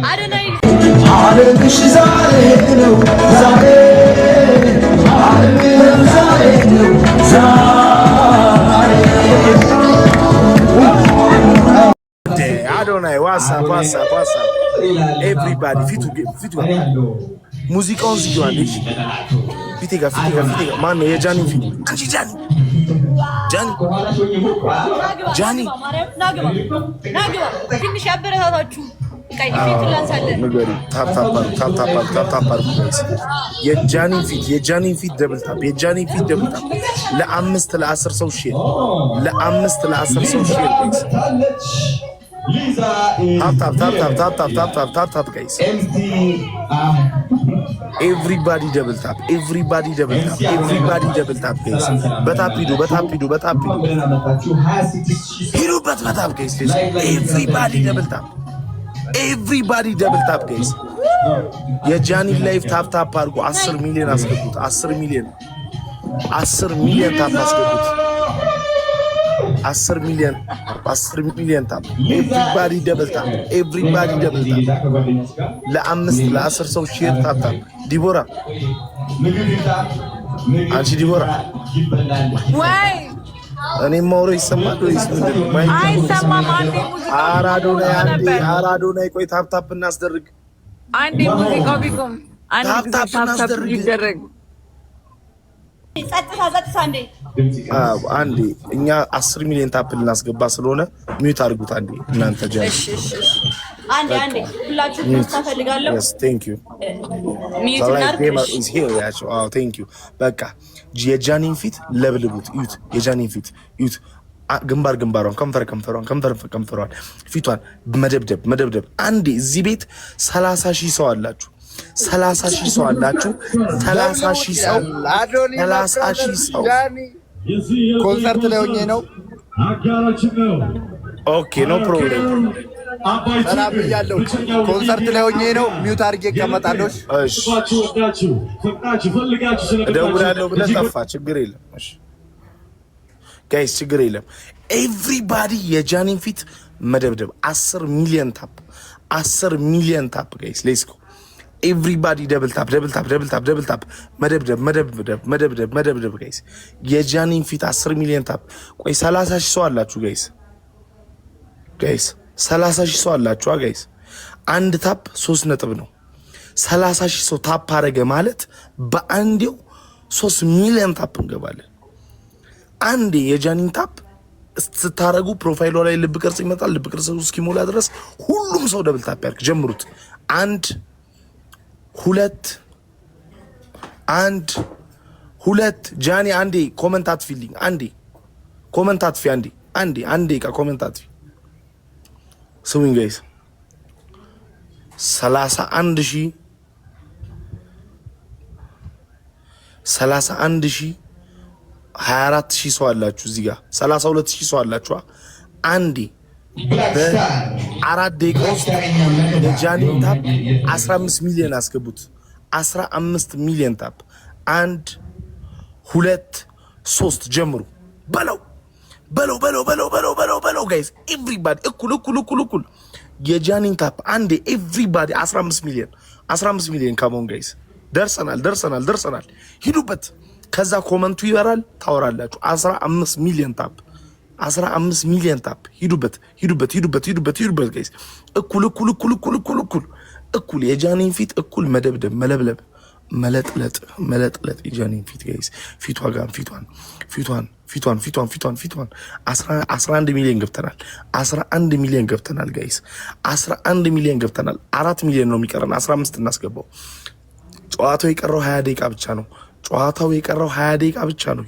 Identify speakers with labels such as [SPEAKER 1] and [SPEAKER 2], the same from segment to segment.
[SPEAKER 1] አዶናይ
[SPEAKER 2] አለምሽ ዛሬ ነው ዛሬ አለምሽ ዛሬ ነው ዛሬ
[SPEAKER 3] አዶናይ ዋትስአፕ ኤቭሪባዲ ፊቱ ሙዚቃውን ሲጆአለሽ ፊቴ ጋር ማን ነው የጃኒ ፊት አንቺ ጃኒ
[SPEAKER 1] ናግባ ትንሽ ያበረታታችሁ ቀይ ፊት ላንሳለን
[SPEAKER 3] ታፕ የጃኒ ፊት ደብል ታፕ ለአምስት ለ10 ሰው ሼር ታፕ ጋይስ ኤቭሪባዲ ደብል ታፕ ጋይስ በታፕ ሂዱ ሂዱበት በታፕ ጋይስ ኤቭሪባዲ ደብል ታፕ ጋይስ የጃኒ ላይፍ ታፕ አድርጉ 10 ሚሊዮን አስገቡት 10 ሚሊዮን ታፕ አስገቡት 10 ሚሊዮን ታፕ ኤቭሪባዲ ደብል ታፕ ለአምስት ለ10 ሰው ሼር ታፕ ዲቦራ አንቺ ዲቦራ
[SPEAKER 1] ወይ
[SPEAKER 3] እኔ ማውሮ ይሰማል ወይስ ምንድን ነው?
[SPEAKER 1] አይሰማም። አንዴ ሙዚቃው
[SPEAKER 3] አራዶናይ ቆይ ታፕ እናስደርግ።
[SPEAKER 1] አንዴ ሙዚቃው ቢቆም ታፕ እናስደርግ ይደረግ። ጸጥታ
[SPEAKER 3] አንዴ እኛ 10 ሚሊዮን ታፕ ልናስገባ ስለሆነ ሚዩት አድርጉት አንዴ እናንተ ጀ
[SPEAKER 1] አንዴ ሁላችሁ ተፈልጋለሁ።
[SPEAKER 3] yes thank you
[SPEAKER 1] ሚዩት
[SPEAKER 3] እናድርግ። thank you በቃ የጃኒን ፊት ለብልቡት እዩት። የጃኒን ፊት እዩት። ግንባሯን ከንፈሯን ፊቷን መደብደብ። አንዴ እዚህ ቤት 30,000 ሰው አላችሁ 30,000 ሰው 30,000 ሰው
[SPEAKER 4] ኮንሰርት ላይ ሆኜ ነው።
[SPEAKER 3] ኦኬ ኖ ፕሮብሌም
[SPEAKER 4] ሰላም ብያለሁ። ኮንሰርት ላይ ሆኜ ነው። ሚውት አድርጌ እቀመጣለሁ።
[SPEAKER 3] እሺ እደውላለሁ ብለህ ጠፋ። ችግር የለም። እሺ ጋይስ ችግር የለም። ኤቭሪባዲ የጃኒን ፊት መደብደብ 10 ሚሊዮን ታፕ ጋይስ ሌትስ ጎ ኤቭሪባዲ ደብል ታፕ መደብደብ ጋይስ የጃኒን ፊት 10 ሚሊዮን ታፕ። ቆይ 30,000 ሰው አላችሁ ጋይስ 30,000 ሰው አላችሁ ጋይስ። አንድ ታፕ 3 ነጥብ ነው። 30,000 ሰው ታፕ አረገ ማለት በአንዴው 3 ሚሊዮን ታፕ እንገባለን። አንዴ የጃኒን ታፕ ስታረጉ ፕሮፋይሏ ላይ ልብ ቅርጽ ይመጣል። ልብ ቅርጽ እስኪሞላ ድረስ ሁሉም ሰው ደብል ታፕ ያርክ። ጀምሩት። 1 2 ጃኒ አንዴ ኮሜንት አትፊልኝ። አንዴ ኮሜንት አትፊ ስሙኝ ጋይስ 31,000 24,000 ሰው አላችሁ እዚህ ጋር 32,000 ሰው አላችሁ። አንዴ በ4 ደቂቃ ውስጥ የጃኒን ታፕ 15 ሚሊዮን አስገቡት። 15 ሚሊዮን ታፕ 1 2 3 ጀምሩ። በለው ጋይስ ኤቭሪባዲ እኩል የጃኒን ታፕ አንዴ ኤቭሪባዲ 15 ሚሊዮን ካሞን ጋይስ ደርሰናል። ሂዱበት። ከዛ ኮመንቱ ይበራል፣ ታወራላችሁ። 15 ሚሊዮን ታፕ ሂዱበት ጋይስ እኩል የጃኒን ፊት እኩል መደብደብ መለጥለጥ የጃኒን ፊት ጋይስ ፊቷን 11 ሚሊዮን ገብተናል። 11 ሚሊዮን ገብተናል ጋይስ 11 ሚሊዮን ገብተናል። 4 ሚሊዮን ነው የሚቀረን። 15 እናስገባው። ጨዋታው የቀረው 20 ደቂቃ ብቻ ነው።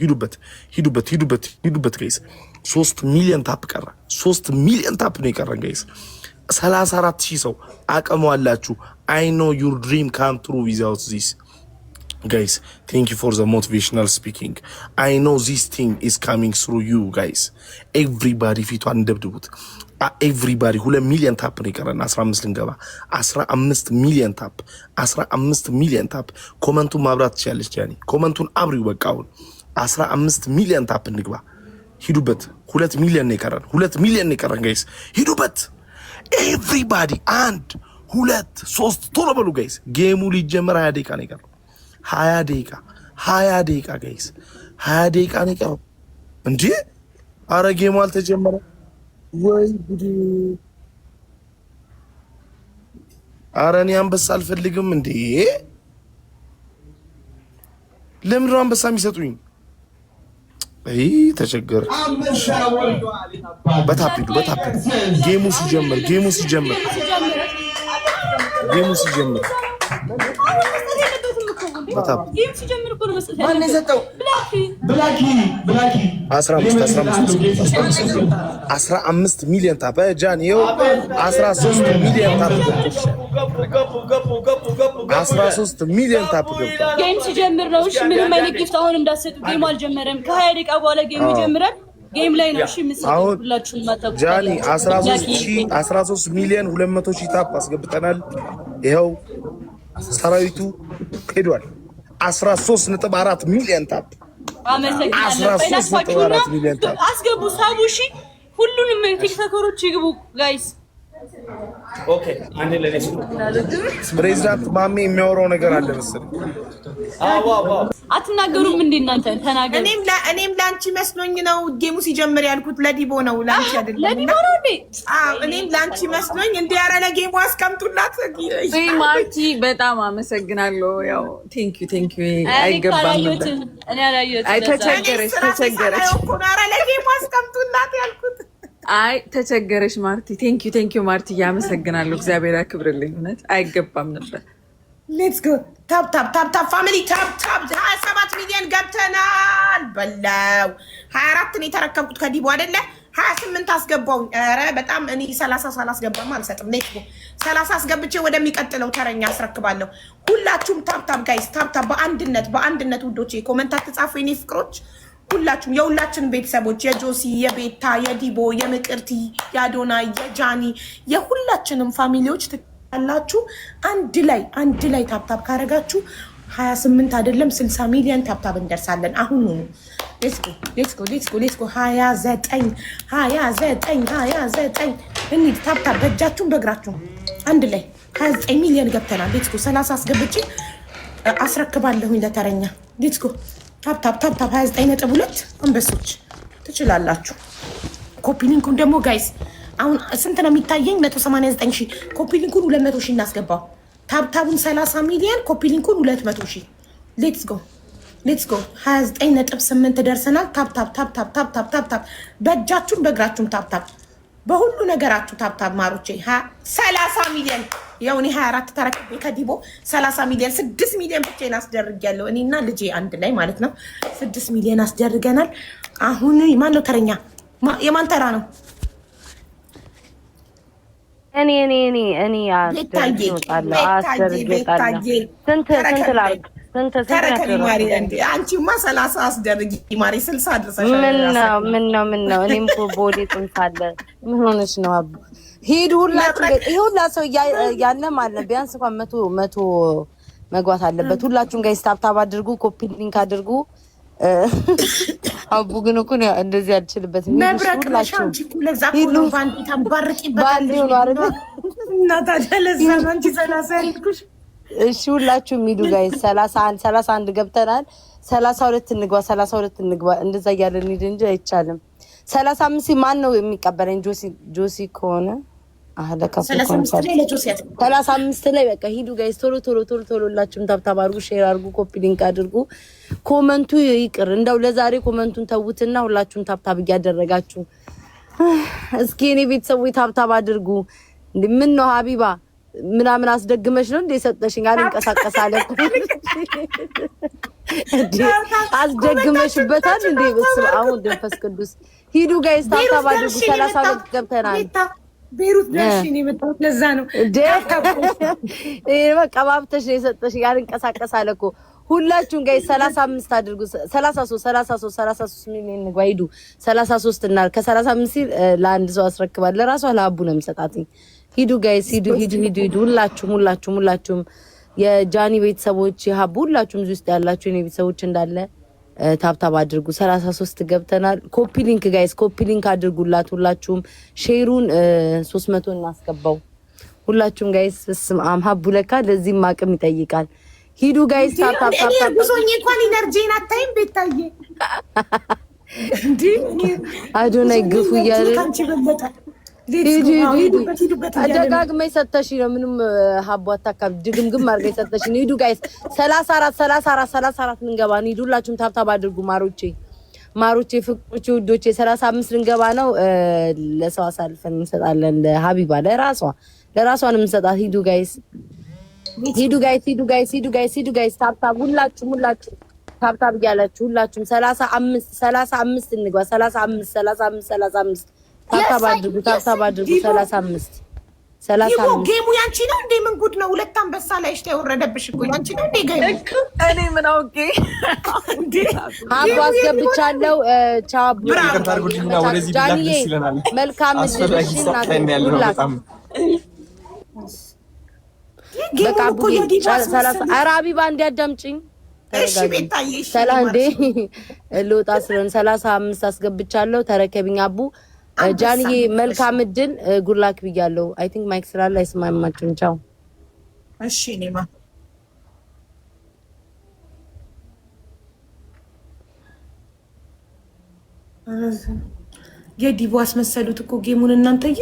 [SPEAKER 3] ሂዱበት ጋይስ 3 ሚሊዮን ታፕ ቀረ። 3 ሚሊዮን ታፕ ነው የቀረን ጋይስ 34,000 ሰው አቀመዋላችሁ። I know your dream come true without this. Guys, thank you for the motivational speaking. I know this thing is coming through you guys. Everybody ፊቷን እንደብድቡት። ኤቭሪባዲ 2 ሚሊዮን ታፕ ነው የቀረን። 15 ልንገባ 15 ሚሊዮን ታፕ ኮመንቱን ማብራት ትችላለች ጃኒ። ኮመንቱን አብሪው በቃ አሁን 15 ሚሊዮን ታፕ እንግባ። ሂዱበት። 2 ሚሊዮን ነው የቀረን። 2 ሚሊዮን ነው የቀረን ጋይስ ሂዱበት። ኤቭሪባዲ 1 2 3 ቶሎ በሉ ጋይስ። ጌሙ ሊጀመር 20 ደቂቃ ነው የቀረው። 20 ደቂቃ ጋይስ፣ 20 ደቂቃ ነው የቀረው እንጂ አረ ጌሙ አልተጀመረ ወይ ጉድ! አረ እኔ አንበሳ አልፈልግም እንዴ! ለምን ነው አንበሳ የሚሰጡኝ? አይ ተቸገረ። በታፒዱ ጌሙ ሲጀምር
[SPEAKER 5] ማን የሰጠው? ብላኪ
[SPEAKER 3] 15 ሚሊዮን ታፕ ጃን ይኸው 13 ሚሊዮን ታፕ ገብቷል። 13 ሚሊዮን ታፕ ገብቷል።
[SPEAKER 6] ጌም ሲጀምር ነው። እሺ ምንም አይነት ጊፍት አሁን እንዳትሰጡ። ጌም አልጀመረም። ከ20 ደቂቃ በኋላ ጌም ይጀምራል። ጌም ላይ ነው። እሺ ሁላችሁም ማታውቁ
[SPEAKER 3] ጃኒ 13 ሚሊዮን 200 ሺህ ታፕ አስገብተናል። ይኸው ሰራዊቱ ሄዷል። 13.4 ሚሊዮን ታፕ
[SPEAKER 6] አስገቡ። ሳቡ እሺ ሁሉንም ቲክቶከሮች ይግቡ ጋይስ።
[SPEAKER 5] ኦኬ አንዴ ለኔስ
[SPEAKER 3] ፕሬዝዳንት ማሜ የሚያወራው ነገር አለ መሰለኝ።
[SPEAKER 6] አትናገሩም እንዴ እናንተ? ተናገሩ።
[SPEAKER 1] እኔም ላንቺ መስሎኝ ነው ጌሙ ሲጀምር ያልኩት። ለዲቦ ነው ላንቺ አይደለም።
[SPEAKER 6] ለዲቦ ነው እንዴ?
[SPEAKER 1] እኔም ላንቺ መስሎኝ እንዴ። ኧረ ለጌሙ አስቀምጡላት።
[SPEAKER 7] ወይ ማርቲ በጣም አመሰግናለሁ። ያው ቴንክ ዩ አይገባም ነበር።
[SPEAKER 6] እኔ አላየሁትም።
[SPEAKER 7] አይ ተቸገረች።
[SPEAKER 1] ኧረ ለጌሙ አስቀምጡላት ያልኩት።
[SPEAKER 7] አይ ተቸገረች ማርቲ። ቴንክ ዩ ማርቲ ያመሰግናለሁ። እግዚአብሔር ያክብርልኝ። እውነት አይገባም ነበር።
[SPEAKER 1] ሌትስ ጎ ታፕ ፋሚሊ ታፕ 27 ሚሊዮን ገብተናል። በላው 24 ነው የተረከብኩት ከዲቦ አይደለ? 28 አስገባውኝ። ኧረ በጣም እኔ 30 ሳላስገባም አልሰጥም። ሌትስ ጎ 30 አስገብቼ ወደሚቀጥለው ተረኛ አስረክባለሁ። ሁላችሁም ታፕ ጋይስ፣ ታፕ በአንድነት ውዶቼ። ኮመንት አትጻፉ የኔ ፍቅሮች። ሁላችሁም የሁላችን ቤተሰቦች የጆሲ፣ የቤታ፣ የዲቦ፣ የምቅርቲ፣ የአዶናይ፣ የጃኒ የሁላችንም ፋሚሊዎች አላችሁ። አንድ ላይ ታፕታፕ ካረጋችሁ 28 አይደለም 60 ሚሊዮን ታፕታፕ እንደርሳለን። አሁን ነው ሌትስ ጎ 29 እንሂድ። ታፕታፕ በእጃችሁም በእግራችሁም አንድ ላይ 29 ሚሊዮን ገብተናል። ሌትስ ጎ 30 አስገብቼ አስረክባለሁኝ ለተረኛ። ሌትስ ጎ ታፕታፕ 29.2 አንበሶች ትችላላችሁ። ኮፒ ሊንኩን ደግሞ ጋይስ አሁን ስንት ነው የሚታየኝ? 189 ሺህ። ኮፒ ሊንኩን 200 ሺህ እናስገባው። ታፕታቡን 30 ሚሊዮን፣ ኮፒ ሊንኩን 200 ሺህ። ሌትስ ጎ 29.8 ደርሰናል። ታፕታፕ በእጃችሁም በእግራችሁም ታፕታፕ፣ በሁሉ ነገራችሁ ታፕታፕ ማሮቼ። 30 ሚሊዮን ያው እኔ 24 ተረክቤ ከዲቦ 30 ሚሊዮን 6 ሚሊዮን ብቻ አስደርጊያለሁ። እኔና ልጄ አንድ ላይ ማለት ነው 6 ሚሊዮን አስደርገናል። አሁን ማን ነው ተረኛ? የማን ተራ ነው?
[SPEAKER 8] እኔ
[SPEAKER 1] አንቺማ 30 አስደርጊ ማሪ 60 አድርሰሻል።
[SPEAKER 8] ምን ነው እኔም እኮ ቦሌ ጥንሳለ ምን ሆነሽ ነው? አቡ ሂዱ ሁላችሁ። ይሁላ ሰው ያለ ማለት ቢያንስ እንኳን መቶ መግባት አለበት። ሁላችሁም ጋይስ ታፕታፕ አድርጉ፣ ኮፒ ሊንክ አድርጉ። አቡ ግን እኮ ነው እንደዚህ አልችልበትም።
[SPEAKER 1] መብረቅ ለሻንቺ ለዛ ሁሉ ባንዲ ተንባርቂበት ባንዲ ነው አይደል? እና ታዲያ ለዛ አንቺ 30 ያልኩሽ።
[SPEAKER 8] እሺ ሁላችሁም ሂዱ ጋይስ። 31 ገብተናል። 32 እንግባ። እንደዛ እያለን ሂድ እንጂ አይቻልም። 35 ማን ነው የሚቀበለኝ? ጆሲ ከሆነ አለካ 35 ላይ በቃ ሂዱ ጋይስ። ቶሎ ሁላችሁም ታፕታፕ አድርጉ፣ ሼር አድርጉ፣ ኮፒ ሊንክ አድርጉ። ኮመንቱ ይቅር እንደው ለዛሬ ኮመንቱን ተውትና ሁላችሁም ታፕታፕ እያደረጋችሁ እስኪ እኔ ቤተሰቦች ታፕታፕ አድርጉ። ምን ነው ሀቢባ ምናምን አስደግመሽ ነው እንዴ ሰጠሽኝ? አልንቀሳቀስ አለ እንዴ አስደግመሽበታል እንዴ? በስመ አብ ወወልድ ወመንፈስ ቅዱስ። ሂዱ ጋይስ ታፕታፕ አድርጉ። 32 ገብተናል።
[SPEAKER 1] ቤሩት ደርሽኝ የመጣሁት ለዛ ነው።
[SPEAKER 8] በቃ ባብተሽ ነው የሰጠሽኝ። አልንቀሳቀስ አለ እኮ። ሁላችሁም ጋይስ 35 አድርጉ። 33 ሚሊዮን እንግባ። ሂዱ 33 እና ከ35 ሲል ለአንድ ሰው አስረክባለሁ። ለራሷ ለአቡ ነው የምሰጣት። ሂዱ ጋይስ ሂዱ። ሁላችሁም የጃኒ ቤተሰቦች የሀቡ ሁላችሁም እዚህ ውስጥ ያላችሁ የኔ ቤተሰቦች እንዳለ ታፕታፕ አድርጉ። 33 ገብተናል። ኮፒ ሊንክ ጋይስ ኮፒ ሊንክ አድርጉላት። ሁላችሁም ሼሩን 300 እናስገባው። ሁላችሁም ጋይስ በስማም ሀቡ ለካ ለዚህም አቅም ይጠይቃል። ሂዱ ጋይስ ታፕ ታፕ ታፕ ታፕ
[SPEAKER 1] ጉዞኝ እንኳን ኢነርጂን አታይም ቤታዬ እንዴ
[SPEAKER 8] አዶናይ ግፉ እያለ ደጋግመሽ ሰተሽ ነው ምንም ሀቡ አታካብ ድግምግም አድርገሽ ሰተሽ ሂዱ ጋይስ 34 ልንገባ ነው። ሂዱላችሁም ታፕ ታፕ አድርጉ ማሮቼ ፍቅሮቼ ውዶቼ 35 ልንገባ ነው። ለሰው አሳልፈን እንሰጣለን። ለሀቢባ ለራሷን እንሰጣት። ሂዱ ጋይስ ታፕ ታፕ ሁላችሁም ታፕ ታፕ እያላችሁ ሁላችሁም 35 እንግባ 35 ታፕ ታፕ አድርጉ 35
[SPEAKER 1] ጌሙ ያንቺ ነው እንዴ? ምን ጉድ ነው? ሁለት አንበሳ ላይሽ ተወረደብሽ እኮ ያንቺ ነው እንዴ? ጌሙ
[SPEAKER 7] እኔ ምን አውቄ
[SPEAKER 1] እንዴ?
[SPEAKER 8] ሀቡ አስገብቻለሁ። ቻው ጃኒዬ መልካም እድልሽና በቃ ቡዲ 30 አራቢባ እንዲያዳምጪኝ
[SPEAKER 1] እሺ ቤታዬ እሺ
[SPEAKER 8] ሰላም እንዴ ልውጣ ስለሆነ 35 አስገብቻለሁ። ተረከብኝ አቡ ጃኒዬ መልካም እድል ጉድላክ ብያለሁ። አይ ቲንክ ማይክ ስላለ አይስማማችሁም። ቻው
[SPEAKER 1] እሺ ኔማ የዲቦ አስመሰሉት እኮ ጌሙን እናንተዬ።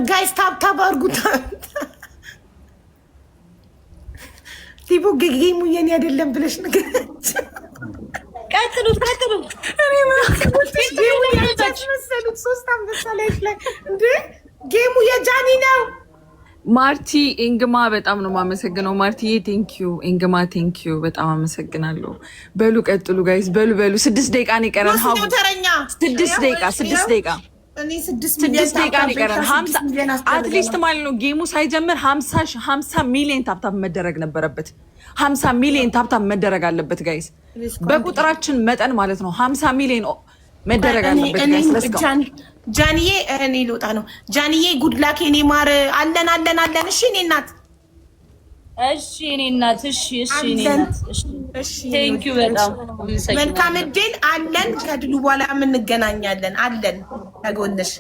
[SPEAKER 1] ጋይስ ታፕ ታፕ አድርጉት። ዲቦ ጌሙ የኔ አይደለም ብለሽ ንገረች።
[SPEAKER 6] ቀጥሉት
[SPEAKER 1] እኔ ማለት ጌሙ ያስመሰሉት 3 አንበሳ ላይሽ ላይ እንዴ ጌሙ የጃኒ ነው።
[SPEAKER 7] ማርቲ ኤንግማ በጣም ነው የማመሰግነው። ማርቲዬ ቴንኪዩ፣ ኤንግማ ቴንኪዩ፣ በጣም አመሰግናለሁ። በሉ ቀጥሉ ጋይስ፣ በሉ 6 ደቂቃ ነው የቀረን። ሀቡ 6 ደቂቃ
[SPEAKER 1] እኔ 6
[SPEAKER 7] ደቂቃ ነው የቀረን። 50 አትሊስት ማለት ነው ጌሙ ሳይጀምር 50 ሚሊዮን ታፕታፕ መደረግ ነበረበት። 50 ሚሊዮን ታፕታፕ መደረግ አለበት ጋይስ፣ በቁጥራችን መጠን ማለት ነው 50 ሚሊዮን መደረግ አለበት ጋይስ። ለስከው
[SPEAKER 1] ጃኒዬ እኔ ልወጣ ነው። ጃኒዬ ጉድ ላክ የኔ ማር። አለን። እሺ እኔ እናት እሺ እኔ እናት እሺ
[SPEAKER 6] ቴንክ ዩ በጣም
[SPEAKER 1] መልካም እድል አለን። ከድሉ በኋላ እንገናኛለን። አለን ከጎንሽ።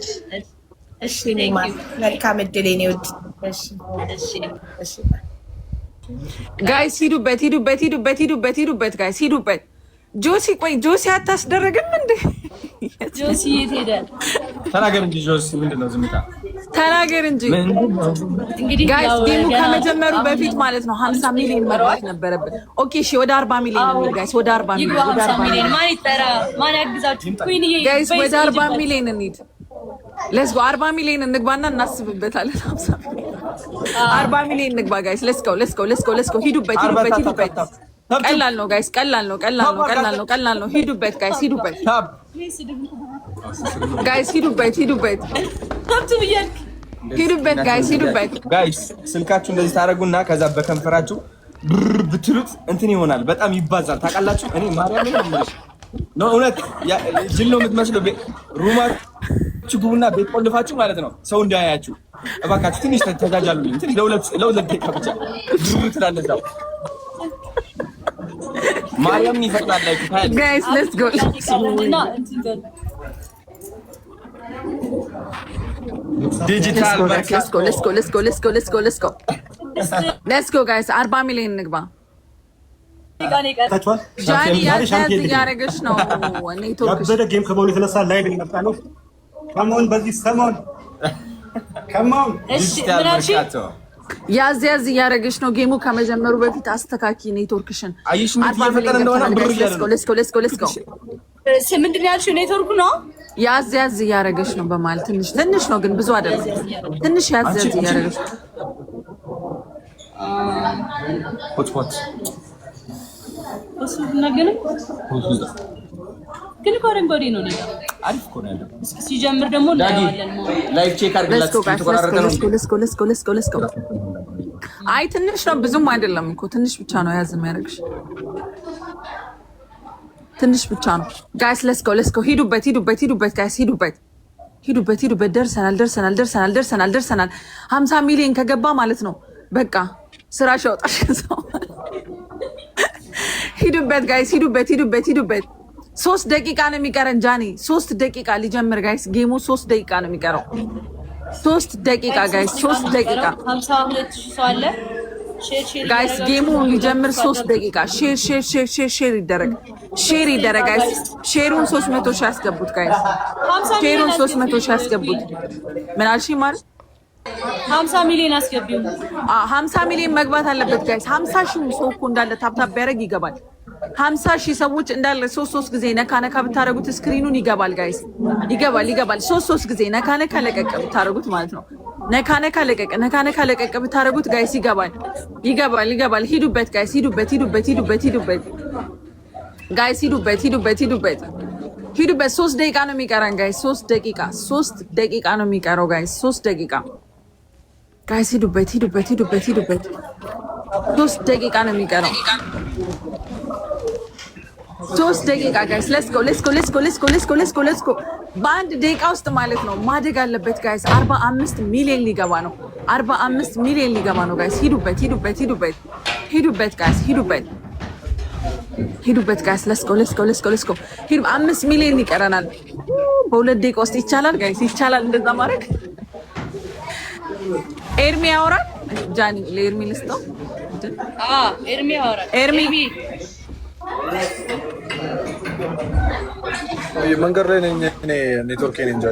[SPEAKER 1] እሺ እኔ ማር መልካም እድል የኔ ውድ። እሺ
[SPEAKER 7] ጋይስ ሂዱበት ጋይስ ሂዱበት። ጆሲ ቆይ ጆሲ አታስደረግም እንዴ?
[SPEAKER 6] ጆሲ የት ሄደ?
[SPEAKER 5] ተናገር እንጂ ጆሲ ምንድነው ዝምታ?
[SPEAKER 7] ተናገር እንጂ እንግዲህ ጋይስ ጌሙ ከመጀመሩ በፊት ማለት ነው 50 ሚሊዮን መግባት ነበረበት። ኦኬ እሺ ወደ 40 ሚሊዮን ነው ጋይስ፣ ወደ 40 ሚሊዮን
[SPEAKER 6] ማን ይጠራ? ማን ያግዛችሁ? ኩይንዬ
[SPEAKER 7] ጋይስ ወደ 40 ሚሊዮን እንሂድ። ሌትስ ጎ 40 ሚሊዮን እንግባና እናስብበታለን። 40 ሚሊዮን እንግባ ጋይስ። ሌትስ ጎ ሂዱበት። ቀላል ነው ጋይስ፣ ቀላል ነው። ሂዱበት ጋይስ፣ ሂዱበት
[SPEAKER 5] ጋይስ። ስልካችሁ እንደዚህ ታደርጉና ከዛ በከንፈራችሁ ብትሉት እንትን ይሆናል፣ በጣም ይባዛል። ታውቃላችሁ። እኔ ማርያም ነው እውነት ጅል ነው የምትመስለው። ሩማችሁ ግቡና ቤት ቆልፋችሁ ማለት ነው ሰው እንዳያያችሁ። እባካችሁ ትንሽ ተጃጃሉልኝ። ትንሽ ለሁለት ደቂቃ ብቻ ትላለዛው ማርያምን ይፈቅዳል። ላይ
[SPEAKER 7] ጋይስ ሌትስ ጎ
[SPEAKER 5] ዲጂታል
[SPEAKER 7] ሌትስ ጎ ጋይስ 40 ሚሊዮን እንግባ። ጃኒ ያዝ እያደረገች ነው ኔትወርክ
[SPEAKER 9] ጌም ከመሆኑ የተነሳ ላይቭ ሊመጣ ነው። ከመሆን በዚህ ሰሞን ከመሆን
[SPEAKER 7] ያዝ እያደረገች ነው። ጌሙ ከመጀመሩ በፊት አስተካኪ ኔትወርክሽን።
[SPEAKER 5] አይሽ ምን እየፈጠረ እንደሆነ ብሩ እያለ ነው።
[SPEAKER 7] ሌትስ ጎ
[SPEAKER 6] ምንድን ነው ያልሽው? ኔትወርኩ ነው
[SPEAKER 7] ያዝ እያደረገች ነው። በመሀል ትንሽ ነው ግን ብዙ አይደለም። ትንሽ ያዝ እያደረገች ነው።
[SPEAKER 5] ሆትስፖት
[SPEAKER 6] እሱ ነገር ግን ኮረንጎሪ ነው ነው
[SPEAKER 5] አሪፍ እኮ ነው ያለው።
[SPEAKER 6] ሲጀምር ደግሞ እናያለን።
[SPEAKER 5] ላይቭ ቼክ አድርግላችሁ ተቆራረጠ ነው።
[SPEAKER 7] ሌትስ ጎ አይ ትንሽ ነው ብዙም አይደለም እኮ ትንሽ ብቻ ነው ያዝ የሚያደርግሽ ትንሽ ብቻ ነው ጋይስ። ሌትስ ጎ ሂዱበት ጋይስ ሂዱበት። ደርሰናል 50 ሚሊዮን ከገባ ማለት ነው በቃ ስራሽ ያወጣሽ ሰው። ሂዱበት ጋይስ ሂዱበት 3 ደቂቃ ነው የሚቀረን። ጃኒ 3 ደቂቃ ሊጀምር ጋይስ ጌሙ 3 ደቂቃ ነው የሚቀረው። 3 ደቂቃ ጋይስ 3 ደቂቃ
[SPEAKER 6] 52,000 ሰው አለ። ሼር
[SPEAKER 7] ጋይስ ጌሙ ሊጀምር 3 ደቂቃ ሼር ይደረግ ጋይስ ሼሩን 300 ሺህ ያስገቡት ጋይስ ሼሩን 300 ሺህ ያስገቡት ምን አልሽ ማለት
[SPEAKER 6] 50 ሚሊዮን አስገቢው
[SPEAKER 7] 50 ሚሊዮን መግባት አለበት ጋይስ 50 ሺህ ሰው እኮ እንዳለ ታፕታፕ ቢያደርግ ይገባል 50 ሺህ ሰዎች እንዳለ 3 ጊዜ ነካ ብታረጉት ስክሪኑን ይገባል ጋይስ ይገባል 3 ጊዜ ነካ ለቀቅ ብታረጉት ማለት ነው ነካ ለቀቅ ብታረጉት ጋይስ ይገባል ሂዱበት ጋይስ ሂዱበት ጋይስ ሂዱበት 3 ደቂቃ ነው የሚቀረን ጋይስ 3 ደቂቃ ነው የሚቀረው ጋይስ 3 ደቂቃ ጋይስ ሂዱበት 3 ደቂቃ ነው የሚቀረው 3 ደቂቃ ጋይስ ሌትስ ጎ በአንድ ደቂቃ ውስጥ ማለት ነው ማደግ አለበት ጋይስ 45 ሚሊዮን ሊገባ ነው 45 ሚሊዮን ሊገባ ነው ጋይስ ሂዱበት ጋይስ ሂዱበት ጋይስ ሌትስ ጎ ሂዱ 5 ሚሊዮን ይቀረናል በሁለት ደቂቃ ውስጥ ይቻላል ጋይስ ይቻላል እንደዛ ማድረግ ኤርሚ ያወራል ጃኒ ለኤርሚ ልስጠው
[SPEAKER 6] ኤርሚ ያወራል
[SPEAKER 7] ኤርሚ
[SPEAKER 10] መንገድ ላይ ነኝ እኔ ኔትወርክ ነኝ እንጂ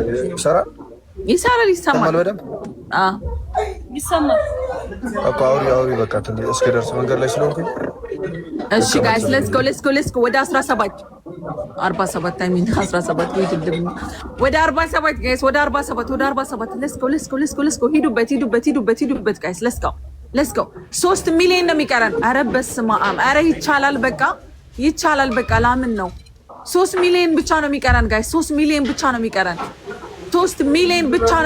[SPEAKER 10] ይሰማል በደንብ
[SPEAKER 6] ይሰማል
[SPEAKER 10] እኮ አውሪ በቃ እስከደርስ መንገድ ላይ ስለሆንኩኝ
[SPEAKER 7] እሺ ጋይስ ሌትስ ጎ ወደ 17 47 ሚን 17 ይድልም ወደ 47 ጋይስ ወደ 47 ሌትስ ጎ ሂዱበት ጋይስ ሌትስ ጎ 3 ሚሊዮን ነው የሚቀረን ኧረ በስመ አብ ኧረ ይቻላል በቃ ላምን ነው 3 ሚሊዮን ብቻ ነው የሚቀረን ጋይስ 3 ሚሊዮን ብቻ ነው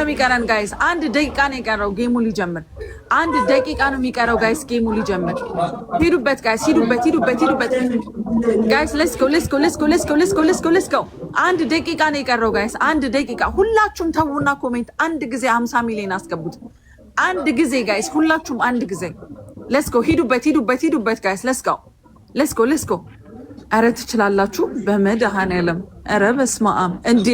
[SPEAKER 7] የሚቀረን ጋይስ 1 ደቂቃ ነው የቀረው ጌሙ ሊጀምር 1 ደቂቃ ነው የሚቀረው ጋይስ ጌሙ ሊጀምር ሂዱበት ጋይስ ሂዱበት ጋይስ ሌትስ ጎ 1 ደቂቃ ነው የቀረው ጋይስ 1 ደቂቃ ሁላችሁም ተውና ኮሜንት 1 ጊዜ 50 ሚሊዮን አስገቡት 1 ጊዜ ጋይስ ሁላችሁም 1 ጊዜ ሌትስ ጎ ሂዱበት ጋይስ ሌትስ ጎ ኧረ ትችላላችሁ በመድኃኔዓለም ኧረ በስመ አብ እንዴ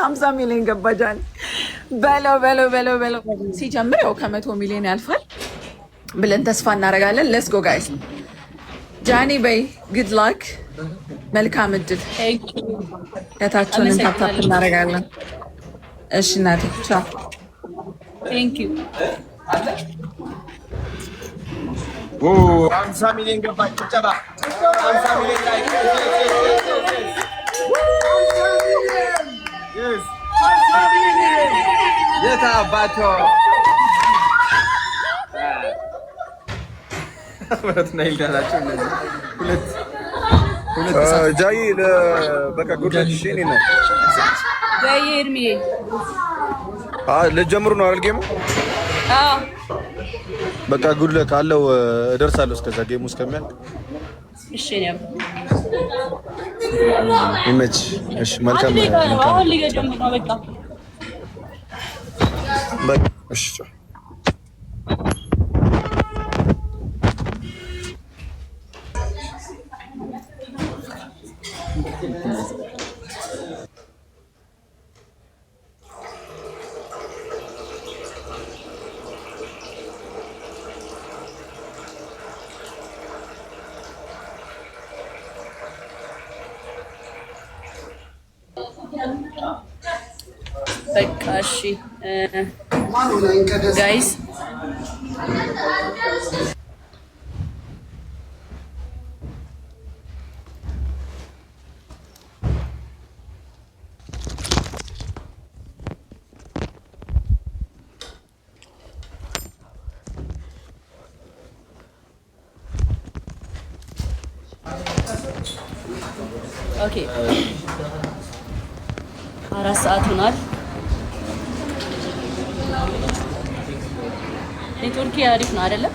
[SPEAKER 7] 50 ሚሊዮን ገባ ጃኒ በለው ሲጀምር ያው ከ100 ሚሊዮን ያልፋል ብለን ተስፋ እናደርጋለን ሌትስ ጎ ጋይስ ጃኒ በይ ጉድ ላክ መልካም እድል ከታችንን ታፕታፕ እናደርጋለን እሺ እናቴ ቻው
[SPEAKER 6] ቴንክ ዩ
[SPEAKER 5] 50 ሚሊዮን ገባ ጭብጨባ 50 ሚሊዮን ላይ የታ አባቶ
[SPEAKER 10] ጃይ በቃ ጉድለሽ እኔ ነው
[SPEAKER 6] ጃይ ኤርሚ
[SPEAKER 10] ልጀምሩ ነው አይደል ጌሙ በቃ ጉድ ለክ አለው እደርሳለሁ እስከዛ ጌሙ እስከሚያልቅ
[SPEAKER 6] እሺ ነው
[SPEAKER 10] ይመች እሺ መልካም
[SPEAKER 6] አሁን ሊጀምር ነው
[SPEAKER 10] በቃ እሺ
[SPEAKER 6] በቃ እሺ ጋይስ ኦኬ 4 ሰዓት ሆኗል። ኔትወርክ አሪፍ ነው አይደለም?